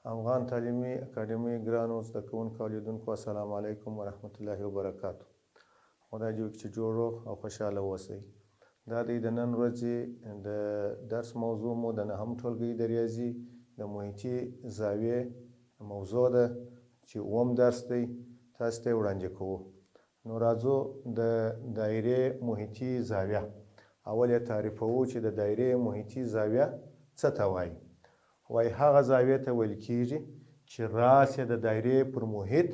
افغان تعلیمي اکاډمي ګرانو زده کوونکو او لیدونکو السلام علیکم ورحمت الله وبرکاتو. خدای دې وکړي چې جوړ روغ او خوشحاله اوسئ. دا دی د نن ورځې د درس موضوع مو د نهم ټولګي د ریاضي د محیطي زاویې موضوع ده چې اووم درس دی، تاسو ته وړاندې کوو. نو راځو د دایرې محیطي زاویه اول یې تعریفوو چې د دایرې محیطي زاویه څه ته وایي. وایي هغه زاویې ته ویل کېږي چې راس یې د دایرې پر محیط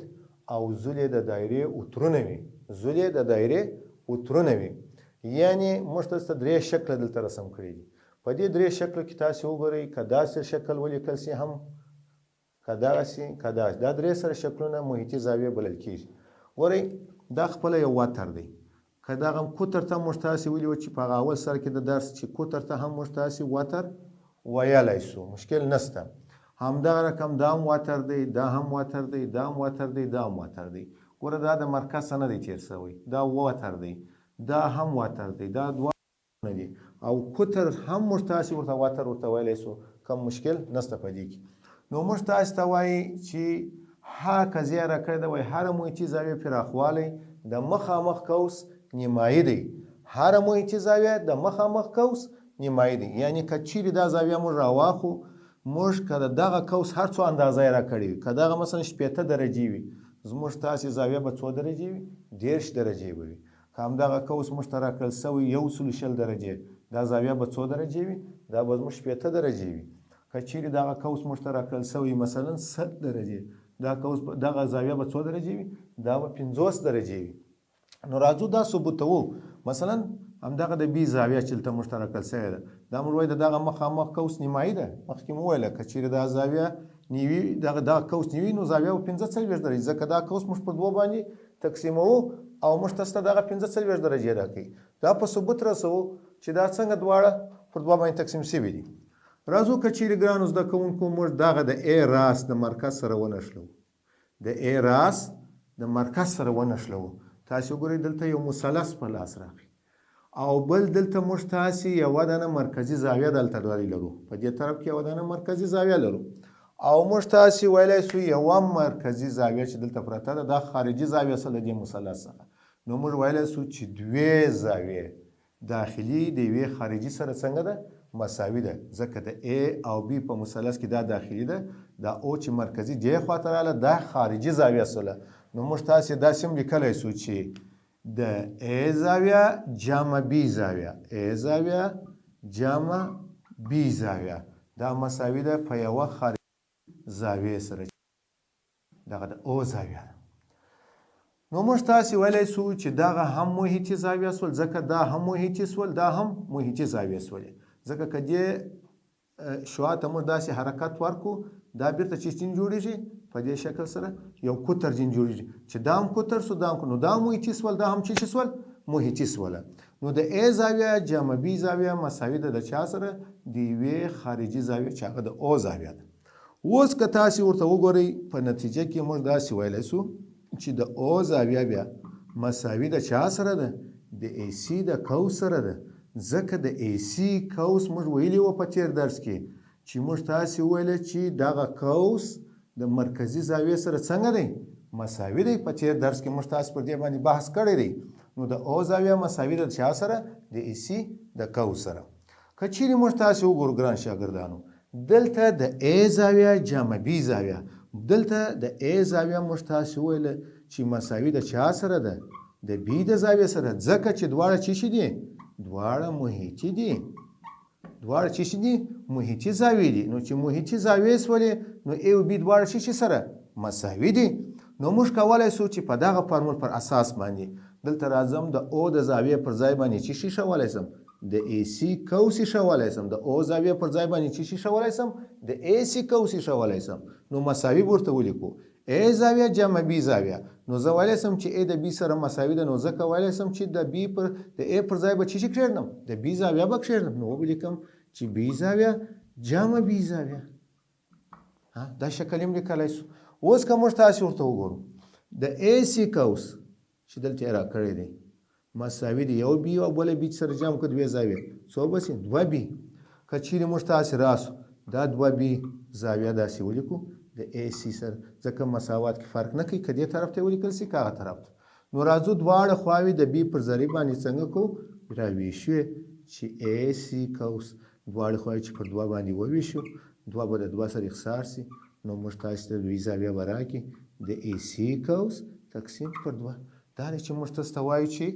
او زول یې د دایرې اوترونه وي. زول یې د دایرې اوترونه وي. یعنې موږ تاسو ته درې شکله دلته رسم کړي دي. په دې درې شکلو کې تاسو وګورئ، که داسې شکل ولیکل سي هم، که دغسې، که داسې. دا درې سره شکلونه محیطي زاویې بلل کېږي. ګورئ دا خپله یو وتر دی. که دغه کوتر ته موږ تاسې ویلي وو چې په هغه اول سر کې د درس چې کوتر ته هم موږ تاسې وتر ویلی سو، مشکل نسته. همدغه رقم دا هم وتر دی، دا هم وتر دی، دا هم وتر دی، دا هم وتر دی. ګوره دا د مرکز څخه نه دی تېر سوی، دا وتر دی، دا هم وتر دی، دا دوه نه دي او کوتر هم موږ تاسې ورته وتر ورته ویلی سو، کم مشکل نسته په دې کې. نو موږ تاسې ته وایي چې ها قضیه راکړې ده، وایي هره محیطي زاویې پراخوالی د مخامخ قوس نیمایي دی. هره محیطي زاویه د مخامخ قوس نیمایي دی. یعنې که چیرې دا زاویه موږ راواخو، موږ که د دغه قوس هر څو اندازه یې راکړې وي، که دغه مثلا 80 درجې وي، زموږ تاسې زاویه به څو درجې وي؟ 30 درجې به وي. که همدغه قوس موږ ته راکړل سوی 120 درجې، دا زاویه به څو درجې وي؟ دا به زموږ 80 درجې وي. که چیرې دغه قوس موږ ته راکړل سوی مثلا 100 درجې، دغه زاویه به څو درجې وي؟ دا به 50 درجې وي. نو راځو دا ثبوتوو. مثلا همدغه د بي زاویه چې دلته موږ ته راکړل سوې ده، دا موږ وایو د دغه مخامخ قوس نیمایي ده. مخکې مو وویله که چیرې دا زاویه نیوي، دغه قوس نیوي، نو زاویه به 45 درجې، ځکه دا قوس موږ په دوو باندې تقسیموو او موږ تاسو ته دغه 45 درجې راکوي. دا په ثبوت رسوو چې دا څنګه دواړه پر دوه باندې تقسیم شوي دي. راځو که چیرې ګرانو زده کوونکو موږ دغه د ا راس د مرکز سره ونښلو، د ا راس د مرکز سره ونښلو، تاسو وګورئ دلته یو مثلث په لاس راغی او بل دلته موږ تاسې یوه دانه مرکزي زاویه دلته لرو، په دې طرف کې یوه دانه مرکزي زاویه لرو او موږ تاسې ویلی سو یوه مرکزي زاویه چې دلته پرته ده دا خارجي زاویه څه د دې مثلث څخه. نو موږ ویلی سو چې دوې زاویې داخلي د یوې خارجي سره څنګه ده؟ مساوي ده، ځکه د A او B په مثلث کې دا داخلي ده، دا O چې مرکزي دې خواته راغله دا خارجي زاویه سوله. نو موږ تاسې داسې هم لیکلی سو چې د A زاویه جمع B زاویه، A زاویه جمع B زاویه دا مساوي ده په یوه خارجي زاویې سره، دغه د O زاویه ده. نو موږ تاسې ویلی سو چې دغه هم محیطي زاویه سول، ځکه دا هم محیطي سول، دا هم محیطي زاویه سولې. ځکه که دې شعاع ته موږ داسې حرکت ورکو، دا بیرته چې چین جوړېږي په دې شکل سره یو کوتر جین جوړېږي چې دا هم کوتر سو، دا هم، نو دا محیطي سول، دا هم چې سول محیطي سوله. نو د A زاویه جمع B زاویه مساوي ده د چا سره؟ د یوې خارجي زاویې چې هغه د O زاویه ده. اوس که تاسې ورته وګورئ په نتیجه کې موږ داسې ویلی سو چې د O زاویه بیا مساوي د چا سره ده؟ د AC د قوس سره ده. ځکه د AC قوس موږ ویلي وو په تېر درس کې چې موږ تاسې وویله چې دغه قوس د مرکزي زاویې سره څنګه دی؟ مساوي دی. په تېر درس کې موږ تاسې پر دې باندې بحث کړی دی. نو د O زاویه مساوي ده د چا سره؟ د AC د قوس سره. که چیرې موږ تاسې وګورو ګران شاګردانو، دلته د A زاویه جمع B زاویه، دلته د A زاویه موږ تاسې وویله چې مساوي د چا سره ده؟ د B د زاویې سره، ځکه چې دواړه څه شي دي؟ دواړه محیطي دي. دواړه څه شي دي؟ محیطي زاویې دي. نو چې محیطي زاویې سولې نو A او B دواړه څه شي سره؟ مساوي دي. نو موږ کولی سو چې په دغه فارمول پر اساس باندې دلته راځم د O د زاویې پر ځای باندې څه شي ښولی سم؟ د AC قوس یې ښولی سم. د O زاویې پر ځای باندې څه شي ښولی سم؟ د AC قوس یې ښولی سم. نو مساوي ورته ولیکو. A زاویه جمع B زاویه، نو زه ویلی سم چې A د B سره مساوي ده، نو ځکه ویلی سم چې د A پر ځای به څه شي کښېږدم؟ د B زاویه به کښېږدم. نو ولیکم چې B زاویه جمع B زاویه. دا شکل هم لیکلی سو. اوس که موږ تاسې ورته وګورو د AC قوس چې دلته یې راکړی دی مساوي دی یو B او بله B سره جمع کړو دوې زاویې څو به شي؟ 2B. که چیرې موږ تاسې راسو دا 2B زاویه داسې ولیکو د اے سی سره ځکه مساوات کې فرق نه کوي که دې طرف ته ولیکل سي که هغه طرف ته. نو راځو دواړه خواوې د بي پر ضریب باندې څنګه کوو راویشو چې اے سی قوس دواړه خواوې چې پر دوه باندې وویشو دوه به د دوه سره اختصار سي نو موږ تاسو ته دوی زاویه به راکړي د اے سی قوس تقسیم پر دوه. دا دی چې موږ تاسو ته وایو چې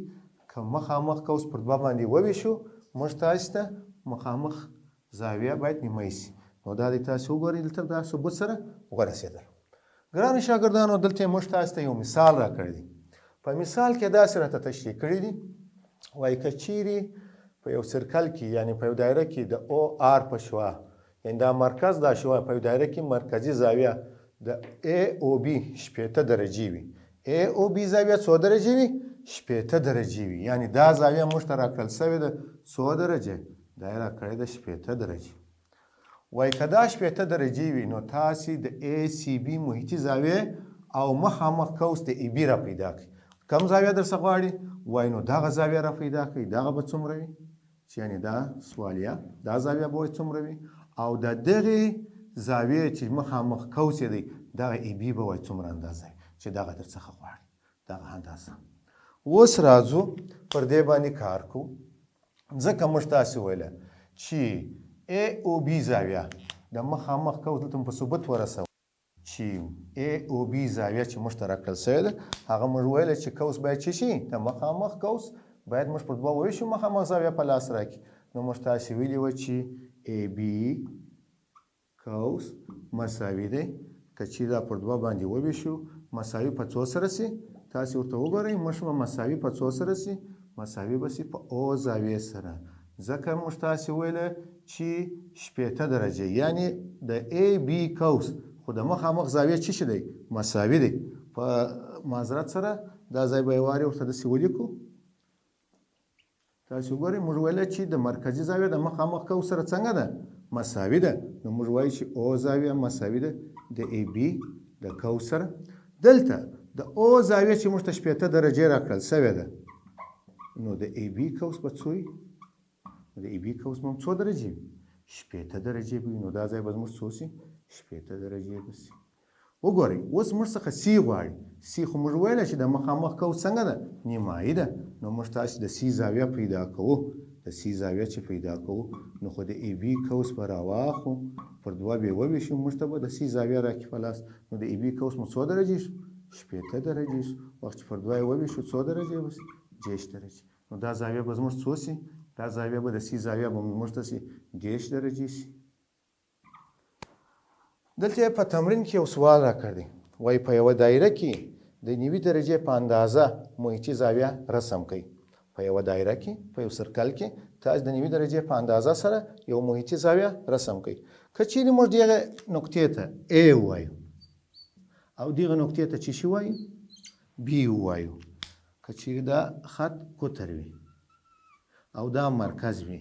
که مخامخ قوس پر دوه باندې وویشو موږ تاسو ته مخامخ زاویه باید نیمه سي. نو دا دی تاسو وګورئ دلته دا ثبوت سره ورسېدل. ګرانو شاګردانو دلته موږ تاسو ته یو مثال راکړی دی. په مثال کې داسې راته تشریح کړي دي وایي که چیرې په یو سرکل کې یعنې په یو دایره کې د او آر په شوا یعنې دا مرکز دا شوا په یو دایره کې مرکزي زاویه د ای او بي 80 درجې وي. ای او بي زاویه څو درجې وي 80 درجې وي یعنې دا زاویه موږ ته راکړل سوې ده څو درجې دا یې راکړې ده 80 درجې. وایي که دا 80 درجې وي نو تاسې د ای سی بي محیطي زاویې او مخامخ قوس د ای بي را پیدا کړئ. کم زاویه درڅه غواړي وایي نو دغه زاویه را پیدا کړئ دغه به څومره وي چې یعنې دا سوالیه دا زاویه به وایي څومره وي او د دغې زاویې چې مخامخ قوس یې دی دغه ای بي به وایي څومره اندازه وي چې دغه درڅخه غواړي دغه اندازه. اوس راځو پر دې باندې کار کوو ځکه موږ تاسې ویله چې ای او بي زاویه د مخامخ قوس دلته په ثبوت ورسوه چې ای او بي زاویه چې موږ ته راکړل سوې ده هغه موږ ویله چې قوس باید څه شي د مخامخ قوس باید موږ پر دوه وویشو مخامخ زاویه په لاس راکړي. نو موږ تاسې ویلي وه چې ای بي قوس مساوي دی که چیرې دا پر دوه باندې وویشو مساوي په څو سره سي تاسې ورته وګورئ موږ به مساوي په څو سره سي مساوي به سي په او زاویې سره ځکه موږ تاسې ویله چې 80 درجې یعنې د ای بي قوس خو د مخامخ زاویه څه شي دی مساوي دی. په معذرت سره دا ځای به یې وارې ورته داسې ولیکو تاسې وګورئ موږ ویله چې د مرکزي زاویه د مخامخ قوس سره څنګه ده مساوي ده نو موږ وایو چې او زاویه مساوي ده د ای بي د قوس سره. دلته د او زاویه چې موږ ته 80 درجې راکړل سوې ده نو د ای بي قوس به څو وي د ای بي قوس به څو درجې وي 80 درجې به وي نو دا ځای به زموږ څو سي 80 درجې به سي. وګورئ اوس موږ څخه سی غواړي سی خو موږ ویله چې د مخامخ قوس څنګه ده نیمایي ده نو موږ تاسې د سی زاویه پیدا کوو د سی زاویه چې پیدا کوو نو خو د ای بي قوس به راواخو پر دوه به یې وویشو موږ ته به د سی زاویه راکړي په لاس نو د ای بي قوس مو څو درجې شو 80 درجې شو. وخت چې پر دوه یې وویشو څو درجې به سي 10 درجې نو دا زاویه به زموږ څو سي دا زاویه به د سی زاویه به موږ ته سي 10 درجې سي. دلته په تمرین کې یو سوال راکړی وایي په یوه دایره کې د 90 درجې په اندازه محیطي زاویه رسم کړئ. په یوه دایره کې په یو سرکل کې تاسو د 90 درجې په اندازه سره یو محیطي زاویه رسم کړئ. که چیرې موږ دغه نقطې ته A ووایو او دغه نقطې ته څه شی وایو B ووایو که چیرې دا خط قطر وي او دا مرکز وي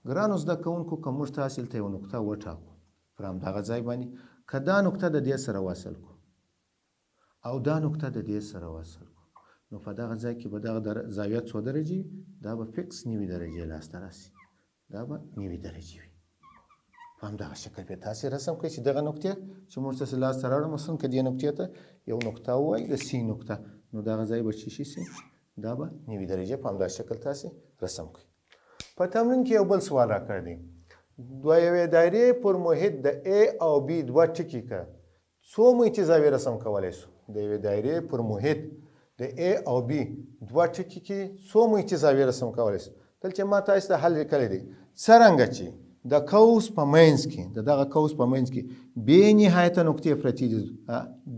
ګرانو زده کوونکو که موږ تاسې دلته یو نقطه وټاکو پر همدغه ځای باندې که دا نقطه د دې سره وصل کړو او دا نقطه د دې سره وصل کړو نو په دغه ځای کې به دغه زاویه څو درجې دا به فکس 90 درجې لاسته راسي دا به 90 درجې وي. په همدغه شکل به تاسې رسم کړئ چې دغه نقطې چې موږ تاسې لاسته راوړو مثلا که دې نقطې ته یو نقطه ووایي د سی نقطه نو دغه ځای به څه شي دا به 90 درجې په همدغه شکل تاسې رسم کړئ. په تمرین کې یو بل سوال راکړی دی دوه یوې دایرې پر محیط د A او B دوه ټکي که څو محیطي زاویې رسم کولی شو د یوې دایرې پر محیط د A او B دوه ټکي کې څو محیطي زاویې رسم کولی شو. دلته ما تاسو ته حل لیکلی دی څرنګه چې د قوس په منځ کې د دغه قوس په منځ کې بې نهایته نقطې پرتې دي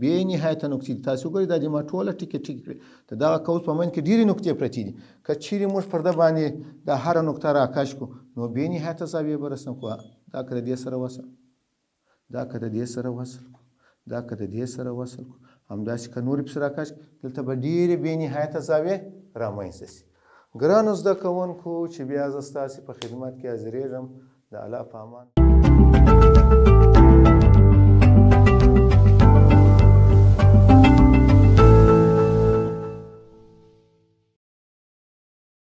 بې نهایته نقطې دي تاسو وګورئ دا د ما ټوله ټکي ټکي کړئ د دغه قوس په منځ کې ډېرې نقطې پرتې دي که چیرې موږ پر ده باندې دا هره نقطه راکش کړو نو بې نهایته زاویې به رسم کړو دا که د دې سره وصل دا که د دې سره وصل کړو دا که د دې سره وصل کړو همداسې که نورې پسې راکش دلته به ډېرې بې نهایته زاویې رامنځته شي. ګرانو زده کوونکو چې بیا زه ستاسې په خدمت کې حاضرېږم د الله په امان